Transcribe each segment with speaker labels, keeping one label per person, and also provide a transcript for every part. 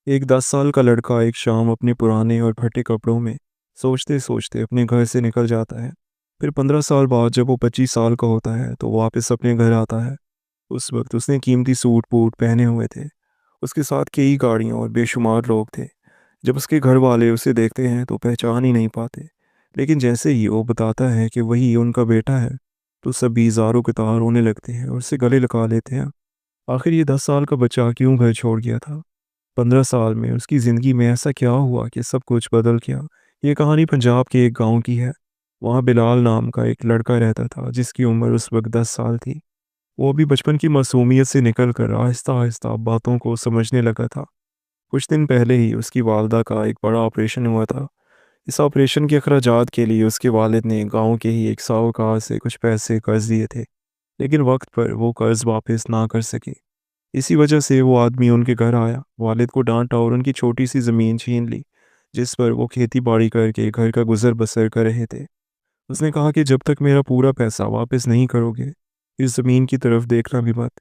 Speaker 1: एक 10 साल का लड़का एक शाम अपने पुराने और फटे कपड़ों में सोचते सोचते अपने घर से निकल जाता है। फिर 15 साल बाद जब वो 25 साल का होता है तो वापस अपने घर आता है। उस वक्त उसने कीमती सूट बूट पहने हुए थे। उसके साथ कई गाड़ियाँ और बेशुमार लोग थे। जब उसके घर वाले उसे देखते हैं तो पहचान ही नहीं पाते। लेकिन जैसे ही वो बताता है कि वही उनका बेटा है तो सभी ज़ारों के तार रोने लगते हैं और उसे गले लगा लेते हैं। आखिर ये 10 साल का बच्चा क्यों घर छोड़ गया था? 15 साल में उसकी ज़िंदगी में ऐसा क्या हुआ कि सब कुछ बदल गया? ये कहानी पंजाब के एक गांव की है। वहाँ बिलाल नाम का एक लड़का रहता था जिसकी उम्र उस वक्त 10 साल थी। वो अभी बचपन की मासूमियत से निकलकर आहिस्ता आहिस्ता बातों को समझने लगा था। कुछ दिन पहले ही उसकी वालदा का एक बड़ा ऑपरेशन हुआ था। इस ऑपरेशन के अखराजात के लिए उसके वालिद ने गांव के ही एक साहूकार से कुछ पैसे कर्ज दिए थे, लेकिन वक्त पर वो कर्ज वापस ना कर सके। इसी वजह से वो आदमी उनके घर आया, वालिद को डांटा और उनकी छोटी सी ज़मीन छीन ली, जिस पर वो खेती बाड़ी करके घर का गुजर बसर कर रहे थे। उसने कहा कि जब तक मेरा पूरा पैसा वापस नहीं करोगे, इस ज़मीन की तरफ देखना भी मत।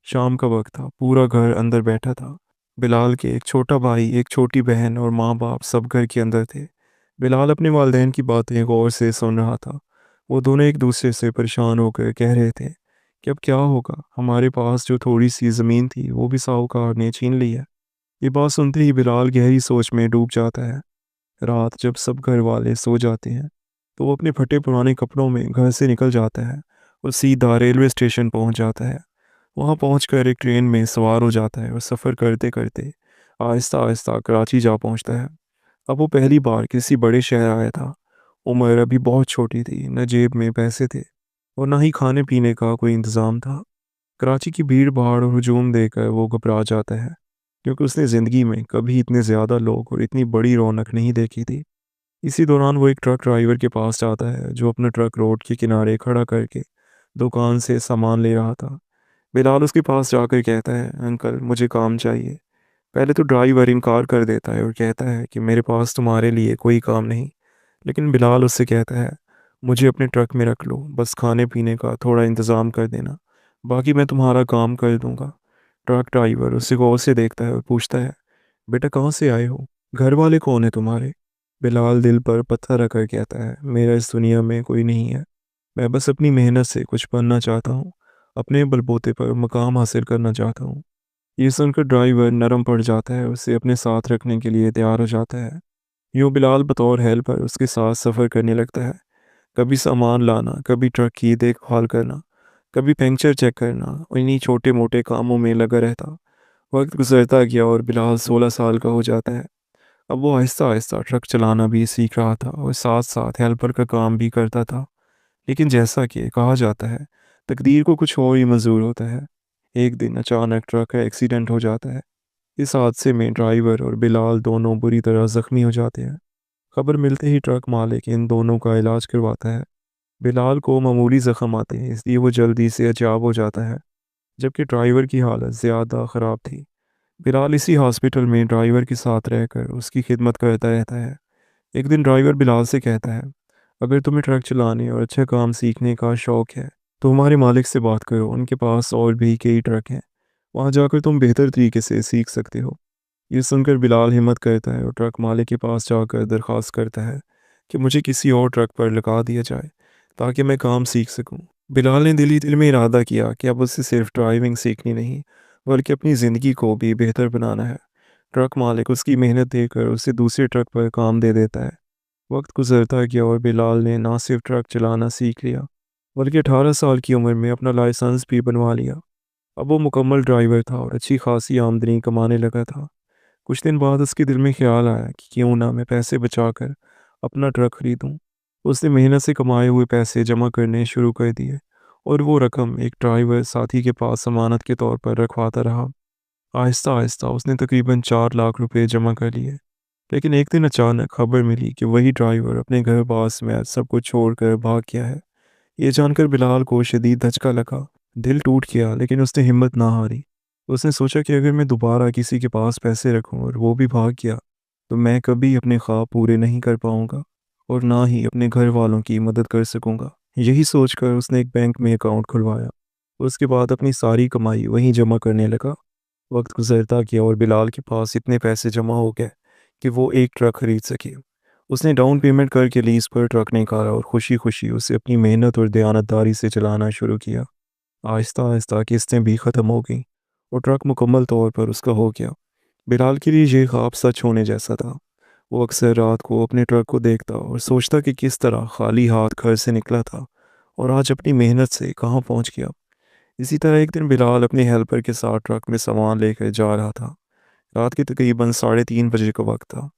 Speaker 1: शाम का वक्त था, पूरा घर अंदर बैठा था। बिलाल के एक छोटा भाई, एक छोटी बहन और माँ बाप सब घर के अंदर थे। बिलाल अपने वालिदैन की बातें गौर से सुन रहा था। वो दोनों एक दूसरे से परेशान होकर कह रहे थे कि अब क्या होगा, हमारे पास जो थोड़ी सी ज़मीन थी वो भी साहूकार ने छीन ली है। ये बात सुनते ही बिलाल गहरी सोच में डूब जाता है। रात जब सब घर वाले सो जाते हैं तो वो अपने फटे पुराने कपड़ों में घर से निकल जाता है और सीधा रेलवे स्टेशन पहुंच जाता है। वहां पहुंचकर एक ट्रेन में सवार हो जाता है और सफ़र करते करते आहिस्ता आहिस्ता कराची जा पहुंचता है। अब वो पहली बार किसी बड़े शहर आया था। उम्र अभी बहुत छोटी थी, न जेब में पैसे थे और ना ही खाने पीने का कोई इंतज़ाम था। कराची की भीड़ भाड़ और हुजूम देखकर वो घबरा जाता है, क्योंकि उसने ज़िंदगी में कभी इतने ज़्यादा लोग और इतनी बड़ी रौनक नहीं देखी थी। इसी दौरान वो एक ट्रक ड्राइवर के पास जाता है जो अपना ट्रक रोड के किनारे खड़ा करके दुकान से सामान ले रहा था। बिलाल उसके पास जाकर कहता है, अंकल मुझे काम चाहिए। पहले तो ड्राइवर इनकार कर देता है और कहता है कि मेरे पास तुम्हारे लिए कोई काम नहीं। लेकिन बिलाल उससे कहता है, मुझे अपने ट्रक में रख लो, बस खाने पीने का थोड़ा इंतज़ाम कर देना, बाकी मैं तुम्हारा काम कर दूंगा। ट्रक ड्राइवर उसे गौर से देखता है और पूछता है, बेटा कहाँ से आए हो? घर वाले कौन है तुम्हारे? बिलाल दिल पर पत्थर रखकर कहता है, मेरा इस दुनिया में कोई नहीं है। मैं बस अपनी मेहनत से कुछ बनना चाहता हूँ, अपने बलबूते पर मकाम हासिल करना चाहता हूँ। ये सुनकर ड्राइवर नरम पड़ जाता है, उसे अपने साथ रखने के लिए तैयार हो जाता है। यूँ बिलाल बतौर हेल्पर उसके साथ सफ़र करने लगता है। कभी सामान लाना, कभी ट्रक की देखभाल करना, कभी पंक्चर चेक करना, और इन्हीं छोटे मोटे कामों में लगा रहता। वक्त गुजरता गया और बिलाल 16 साल का हो जाता है। अब वो आहिस्ता आहिस्ता ट्रक चलाना भी सीख रहा था और साथ साथ हेल्पर का काम भी करता था। लेकिन जैसा कि कहा जाता है, तकदीर को कुछ और ही मंजूर होता है। एक दिन अचानक ट्रक का एक्सीडेंट हो जाता है। इस हादसे में ड्राइवर और बिलाल दोनों बुरी तरह जख्मी हो जाते हैं। खबर मिलते ही ट्रक मालिक इन दोनों का इलाज करवाता है। बिलाल को मामूली जख्म आते हैं, इसलिए वो जल्दी से अजाब हो जाता है, जबकि ड्राइवर की हालत ज़्यादा ख़राब थी। बिलाल इसी हॉस्पिटल में ड्राइवर के साथ रहकर उसकी खिदमत करता रहता है। एक दिन ड्राइवर बिलाल से कहता है, अगर तुम्हें ट्रक चलाने और अच्छा काम सीखने का शौक़ है तो हमारे मालिक से बात करो, उनके पास और भी कई ट्रक हैं। वहाँ जाकर तुम बेहतर तरीके से सीख सकते हो। ये सुनकर बिलाल हिम्मत करता है और ट्रक मालिक के पास जाकर दरख्वास्त करता है कि मुझे किसी और ट्रक पर लगा दिया जाए ताकि मैं काम सीख सकूं। बिलाल ने दिल ही दिल में इरादा किया कि अब उसे सिर्फ ड्राइविंग सीखनी नहीं, बल्कि अपनी ज़िंदगी को भी बेहतर बनाना है। ट्रक मालिक उसकी मेहनत देखकर उसे दूसरे ट्रक पर काम दे देता है। वक्त गुजरता गया और बिलाल ने ना सिर्फ ट्रक चलाना सीख लिया, बल्कि 18 साल की उम्र में अपना लाइसेंस भी बनवा लिया। अब वो मुकम्मल ड्राइवर था और अच्छी खासी आमदनी कमाने लगा था। कुछ दिन बाद उसके दिल में ख्याल आया कि क्यों ना मैं पैसे बचाकर अपना ट्रक खरीदूं। उसने मेहनत से कमाए हुए पैसे जमा करने शुरू कर दिए और वो रकम एक ड्राइवर साथी के पास जमानत के तौर पर रखवाता रहा। आहिस्ता आहिस्ता उसने तकरीबन 4 लाख रुपए जमा कर लिए। लेकिन एक दिन अचानक खबर मिली कि वही ड्राइवर अपने घर पास में सब कुछ छोड़कर भाग गया है। ये जानकर बिलाल को शदीद धचका लगा। दिल टूट गया, लेकिन उसने हिम्मत ना हारी। उसने सोचा कि अगर मैं दोबारा किसी के पास पैसे रखूं और वो भी भाग गया तो मैं कभी अपने ख्वाब पूरे नहीं कर पाऊंगा और ना ही अपने घर वालों की मदद कर सकूंगा। यही सोचकर उसने एक बैंक में अकाउंट खुलवाया। उसके बाद अपनी सारी कमाई वहीं जमा करने लगा। वक्त गुजरता गया और बिलाल के पास इतने पैसे जमा हो गए कि वो एक ट्रक खरीद सके। उसने डाउन पेमेंट करके लीज पर ट्रक निकाला और खुशी खुशी उसे अपनी मेहनत और दयानतदारी से चलाना शुरू किया। आहिस्ता आहिस्ता किस्तें भी ख़त्म हो गईं और ट्रक मुकम्मल तौर पर उसका हो गया। बिलाल के लिए ये ख्वाब सच होने जैसा था। वो अक्सर रात को अपने ट्रक को देखता और सोचता कि किस तरह खाली हाथ घर से निकला था और आज अपनी मेहनत से कहाँ पहुँच गया। इसी तरह एक दिन बिलाल अपने हेल्पर के साथ ट्रक में सामान लेकर जा रहा था। रात के तकरीबन 3:30 बजे का वक्त था।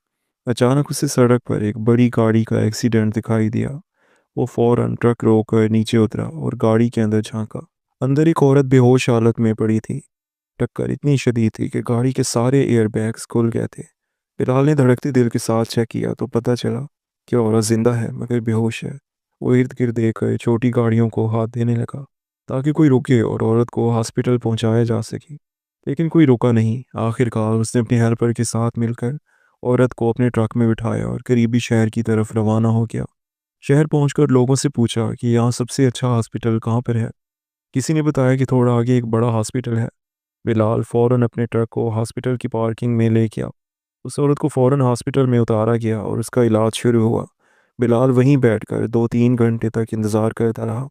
Speaker 1: अचानक उसे सड़क पर एक बड़ी गाड़ी का एक्सीडेंट दिखाई दिया। वो फौरन ट्रक रोककर नीचे उतरा और गाड़ी के अंदर झांका। अंदर एक औरत बेहोश हालत में पड़ी थी। टक्कर इतनी शदीद थी कि गाड़ी के सारे एयरबैग्स खुल गए थे। बिलाल ने धड़कते दिल के साथ चेक किया तो पता चला कि औरत जिंदा है मगर बेहोश है। वो इर्द गिर्द देखकर छोटी गाड़ियों को हाथ देने लगा ताकि कोई रुके और औरत को हॉस्पिटल पहुंचाया जा सके। लेकिन कोई रुका नहीं। आखिरकार उसने अपने हेल्पर के साथ मिलकर औरत को अपने ट्रक में बिठाया और करीबी शहर की तरफ रवाना हो गया। शहर पहुंचकर लोगों से पूछा कि यहाँ सबसे अच्छा हॉस्पिटल कहाँ पर है। किसी ने बताया कि थोड़ा आगे एक बड़ा हॉस्पिटल है। बिलाल फौरन अपने ट्रक को हॉस्पिटल की पार्किंग में ले गया। उस औरत को फौरन हॉस्पिटल में उतारा गया और उसका इलाज शुरू हुआ। बिलाल वहीं बैठकर 2-3 घंटे तक इंतज़ार करता रहा,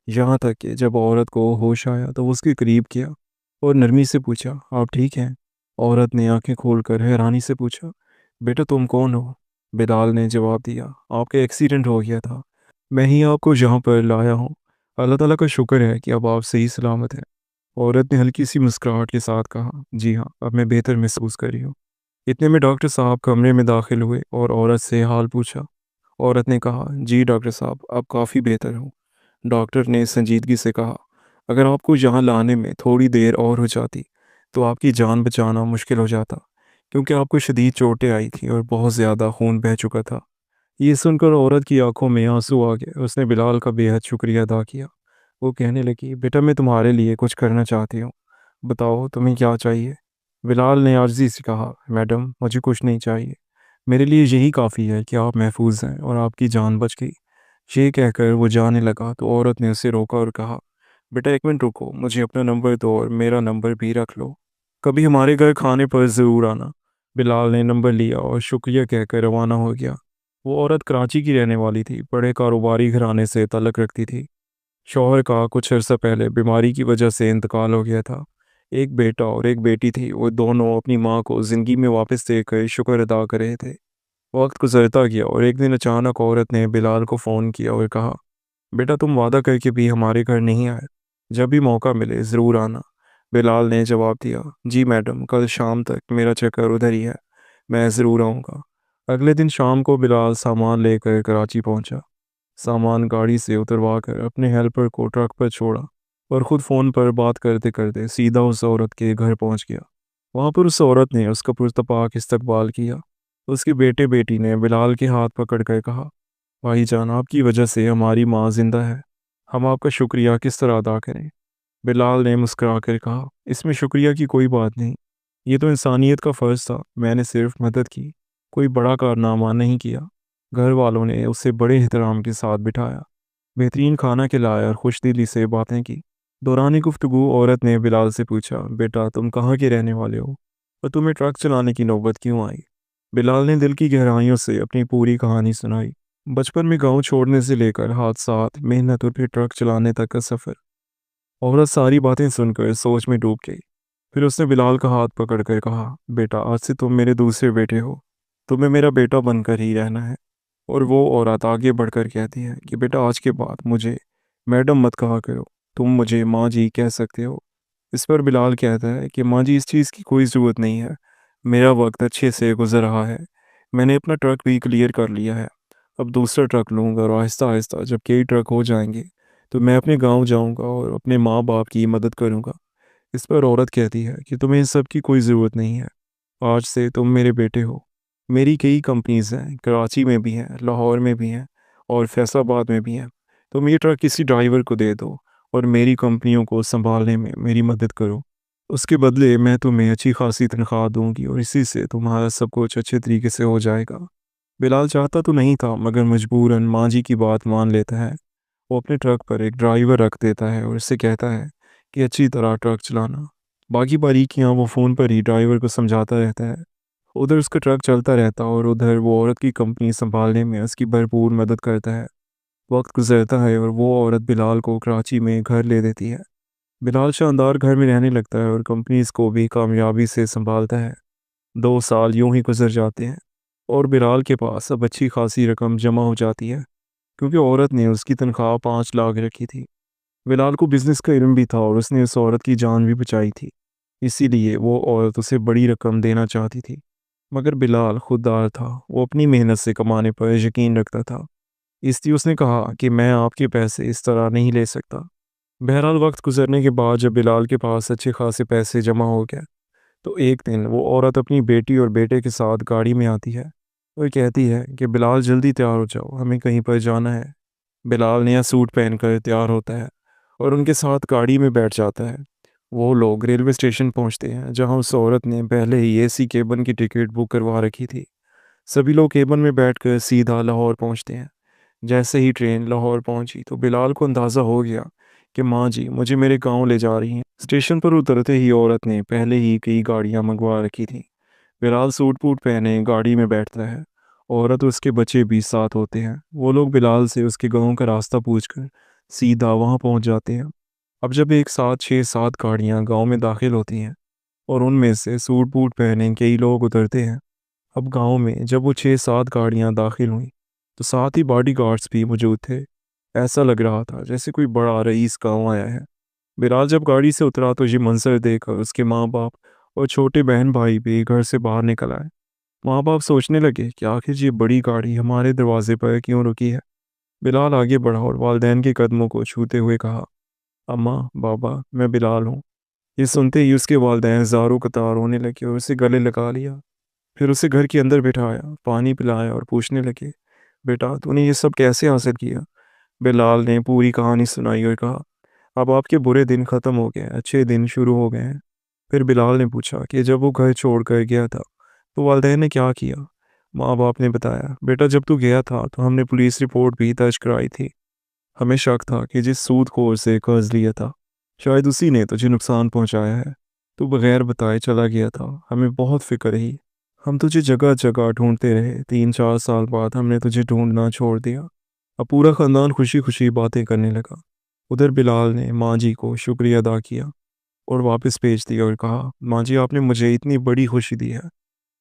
Speaker 1: यहाँ तक कि जब औरत को होश आया तो वो उसके करीब किया और नरमी से पूछा, आप ठीक हैं? औरत ने आंखें खोलकर हैरानी से पूछा, बेटा तुम कौन हो? बिलाल ने जवाब दिया, आपका एक्सीडेंट हो गया था, मैं ही आपको यहाँ पर लाया हूँ। अल्लाह ताला का शुक्र है कि अब आप सही सलामत हैं। औरत ने हल्की सी मुस्कुराहट के साथ कहा, जी हाँ, अब मैं बेहतर महसूस कर रही हूँ। इतने में डॉक्टर साहब कमरे में दाखिल हुए और औरत से हाल पूछा। औरत ने कहा, जी डॉक्टर साहब, अब काफ़ी बेहतर हूँ। डॉक्टर ने संजीदगी से कहा, अगर आपको यहाँ लाने में थोड़ी देर और हो जाती तो आपकी जान बचाना मुश्किल हो जाता, क्योंकि आपको शदीद चोटें आई थी और बहुत ज़्यादा खून बह चुका था। ये सुनकर औरत की आंखों में आंसू आ गए। उसने बिलाल का बेहद शुक्रिया अदा किया। वो कहने लगी, बेटा मैं तुम्हारे लिए कुछ करना चाहती हूँ, बताओ तुम्हें क्या चाहिए? बिलाल ने आर्जी से कहा, मैडम मुझे कुछ नहीं चाहिए, मेरे लिए यही काफ़ी है कि आप महफूज हैं और आपकी जान बच गई। ये कहकर वो जाने लगा तो औरत ने उसे रोका और कहा, बेटा एक मिनट रुको, मुझे अपना नंबर दो और मेरा नंबर भी रख लो, कभी हमारे घर खाने पर ज़रूर आना। बिलाल ने नंबर लिया और शुक्रिया कहकर रवाना हो गया। वो औरत कराची की रहने वाली थी, बड़े कारोबारी घराने से ताल्लुक़ रखती थी। शौहर का कुछ अर्सा पहले बीमारी की वजह से इंतकाल हो गया था। एक बेटा और एक बेटी थी। वो दोनों अपनी माँ को ज़िंदगी में वापस देखकर शुक्र अदा कर रहे थे। वक्त गुजरता गया और एक दिन अचानक औरत ने बिलाल को फ़ोन किया और कहा, बेटा तुम वादा करके भी हमारे घर नहीं आए, जब भी मौका मिले ज़रूर आना। बिलाल ने जवाब दिया, जी मैडम, कल शाम तक मेरा चक्कर उधर ही है, मैं ज़रूर आऊँगा। अगले दिन शाम को बिलाल सामान लेकर कराची पहुँचा। सामान गाड़ी से उतरवा कर अपने हेल्पर को ट्रक पर छोड़ा और ख़ुद फ़ोन पर बात करते करते सीधा उस औरत के घर पहुँच गया। वहाँ पर उस औरत ने उसका पुरतपाक इस्तकबाल किया। उसके बेटे बेटी ने बिलाल के हाथ पकड़ कर कहा, भाईजान आपकी वजह से हमारी माँ जिंदा है, हम आपका शुक्रिया किस तरह अदा करें? बिलाल ने मुस्कुरा कर कहा, इसमें शुक्रिया की कोई बात नहीं, ये तो इंसानियत का फ़र्ज़ था, मैंने सिर्फ मदद की, कोई बड़ा कारनामा नहीं किया। घर वालों ने उसे बड़े एहतराम के साथ बिठाया, बेहतरीन खाना खिलाया और खुशदिली से बातें की। दौरान गुफ्तगू औरत ने बिलाल से पूछा, बेटा तुम कहाँ के रहने वाले हो और तुम्हें ट्रक चलाने की नौबत क्यों आई? बिलाल ने दिल की गहराइयों से अपनी पूरी कहानी सुनाई। बचपन में गांव छोड़ने से लेकर हादसात, मेहनत और फिर ट्रक चलाने तक का सफ़र। औरत सारी बातें सुनकर सोच में डूब गई। फिर उसने बिलाल का हाथ पकड़कर कहा, बेटा आज से तुम मेरे दूसरे बेटे हो, तुम्हें मेरा बेटा बनकर ही रहना है। और वो औरत आगे बढ़कर कहती है कि बेटा आज के बाद मुझे मैडम मत कहा करो, तुम मुझे माँ जी कह सकते हो। इस पर बिलाल कहता है कि माँ जी इस चीज़ की कोई ज़रूरत नहीं है, मेरा वक्त अच्छे से गुजर रहा है, मैंने अपना ट्रक भी क्लियर कर लिया है, अब दूसरा ट्रक लूँगा और आहिस्ता आहिस्ता जब कई ट्रक हो जाएंगे तो मैं अपने गांव जाऊंगा और अपने माँ बाप की मदद करूंगा। इस पर औरत कहती है कि तुम्हें इन सब की कोई ज़रूरत नहीं है, आज से तुम मेरे बेटे हो। मेरी कई कंपनीज हैं, कराची में भी हैं, लाहौर में भी हैं और फैसलाबाद में भी हैं। तुम ये ट्रक किसी ड्राइवर को दे दो और मेरी कंपनियों को संभालने में मेरी मदद करो। उसके बदले मैं तुम्हें अच्छी खासी तनख्वाह दूंगी और इसी से तुम्हारा सब कुछ अच्छे तरीके से हो जाएगा। बिलाल चाहता तो नहीं था मगर मजबूरन माँ जी की बात मान लेता है। वो अपने ट्रक पर एक ड्राइवर रख देता है और उससे कहता है कि अच्छी तरह ट्रक चलाना। बाकी बारीकियाँ वो फ़ोन पर ही ड्राइवर को समझाता रहता है। उधर उसका ट्रक चलता रहता और उधर वो औरत की कंपनी संभालने में उसकी भरपूर मदद करता है। वक्त गुजरता है और वो औरत बिलाल को कराची में घर ले देती है। बिलाल शानदार घर में रहने लगता है और कंपनीज को भी कामयाबी से संभालता है। 2 साल यूं ही गुजर जाते हैं और बिलाल के पास अब अच्छी खासी रकम जमा हो जाती है, क्योंकि औरत ने उसकी तनख्वाह 5 लाख रखी थी। बिलाल को बिजनेस का इल्म भी था और उसने उस औरत की जान भी बचाई थी। इसीलिए वो औरत उसे बड़ी रकम देना चाहती थी। मगर बिलाल खुददार था, वो अपनी मेहनत से कमाने पर यकीन रखता था। इसलिए उसने कहा कि मैं आपके पैसे इस तरह नहीं ले सकता। बहरहाल वक्त गुजरने के बाद जब बिलाल के पास अच्छे खासे पैसे जमा हो गए, तो एक दिन वो औरत अपनी बेटी और बेटे के साथ गाड़ी में आती है। वो कहती है कि बिलाल जल्दी तैयार हो जाओ, हमें कहीं पर जाना है। बिलाल नया सूट पहनकर तैयार होता है और उनके साथ गाड़ी में बैठ जाता है। वो लोग रेलवे स्टेशन पहुंचते हैं, जहां उस औरत ने पहले ही एसी केबिन की टिकट बुक करवा रखी थी। सभी लोग केबिन में बैठकर सीधा लाहौर पहुंचते हैं। जैसे ही ट्रेन लाहौर पहुंची तो बिलाल को अंदाज़ा हो गया कि माँ जी मुझे मेरे गांव ले जा रही हैं। स्टेशन पर उतरते ही औरत ने पहले ही कई गाड़ियां मंगवा रखी थी। बिलाल सूट बूट पहने गाड़ी में बैठता है। औरत और उसके बच्चे भी साथ होते हैं। वो लोग बिलाल से उसके गांव का रास्ता पूछकर सीधा वहां पहुंच जाते हैं। अब जब एक साथ 6-7 गाड़ियां गांव में दाखिल होती हैं और उनमें से सूट बूट पहने कई लोग उतरते हैं। अब गांव में जब वो 6-7 गाड़ियां दाखिल हुई तो साथ ही बॉडीगार्ड्स भी मौजूद थे। ऐसा लग रहा था जैसे कोई बड़ा रईस गांव आया है। बिलाल जब गाड़ी से उतरा तो ये मंजर देखकर उसके माँ बाप और छोटे बहन भाई भी घर से बाहर निकल आए। माँ बाप सोचने लगे कि आखिर ये बड़ी गाड़ी हमारे दरवाजे पर क्यों रुकी है। बिलाल आगे बढ़ा और वालदैन के कदमों को छूते हुए कहा, अम्मा बाबा मैं बिलाल हूँ। ये सुनते ही उसके वालदैन ज़ारों कतार रोने लगे और उसे गले लगा लिया। फिर उसे घर के अंदर बिठाया, पानी पिलाया और पूछने लगे, बेटा तूने ये सब कैसे हासिल किया। बिलाल ने पूरी कहानी सुनाई और कहा, अब आपके बुरे दिन ख़त्म हो गए, अच्छे दिन शुरू हो गए हैं। फिर बिलाल ने पूछा कि जब वो घर छोड़ कर गया था तो वालदैन ने क्या किया। माँ बाप ने बताया, बेटा जब तू गया था तो हमने पुलिस रिपोर्ट भी दर्ज कराई थी। हमें शक था कि जिस सूदखोर से कर्ज लिया था शायद उसी ने तुझे नुकसान पहुंचाया है। तू बगैर बताए चला गया था, हमें बहुत फिक्र रही। हम तुझे जगह जगह ढूंढते रहे। 3-4 साल बाद हमने तुझे ढूंढना छोड़ दिया। अब पूरा खानदान खुशी खुशी बातें करने लगा। उधर बिलाल ने माँ जी को शुक्रिया अदा किया और वापस भेज दिया और कहा, माँ जी आपने मुझे इतनी बड़ी खुशी दी है।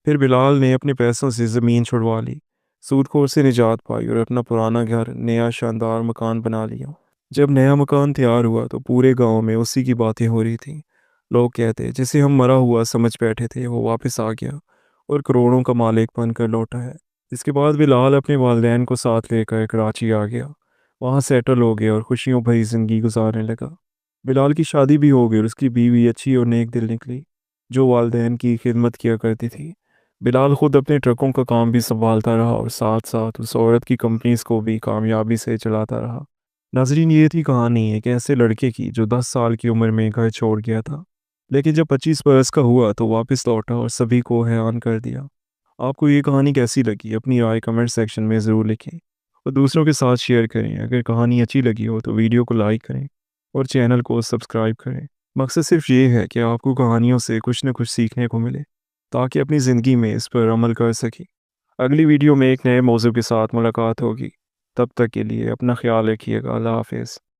Speaker 1: फिर बिलाल ने अपने पैसों से ज़मीन छुड़वा ली, सूदखोर से निजात पाई और अपना पुराना घर नया शानदार मकान बना लिया। जब नया मकान तैयार हुआ तो पूरे गांव में उसी की बातें हो रही थीं। लोग कहते जिसे हम मरा हुआ समझ बैठे थे वो वापस आ गया और करोड़ों का मालिक बनकर लौटा है। इसके बाद बिलाल अपने वालदैन को साथ लेकर कराची आ गया। वहाँ सेटल हो गया और खुशियों भरी ज़िंदगी गुजारने लगा। बिलाल की शादी भी हो गई और उसकी बीवी अच्छी और नेक दिल निकली, जो वालदैन की खिदमत किया करती थी। बिलाल खुद अपने ट्रकों का काम भी संभालता रहा और साथ साथ उस औरत की कंपनीज को भी कामयाबी से चलाता रहा। नाजरीन, ये थी कहानी एक ऐसे लड़के की जो 10 साल की उम्र में घर छोड़ गया था, लेकिन जब 25 बरस का हुआ तो वापस लौटा और सभी को हैरान कर दिया। आपको ये कहानी कैसी लगी अपनी राय कमेंट सेक्शन में ज़रूर लिखें और दूसरों के साथ शेयर करें। अगर कहानी अच्छी लगी हो तो वीडियो को लाइक करें और चैनल को सब्सक्राइब करें। मकसद सिर्फ ये है कि आपको कहानियों से कुछ न कुछ सीखने को मिले, ताकि अपनी ज़िंदगी में इस पर अमल कर सकें। अगली वीडियो में एक नए मौजू के साथ मुलाकात होगी। तब तक के लिए अपना ख्याल रखिएगा। अल्लाह हाफिज़।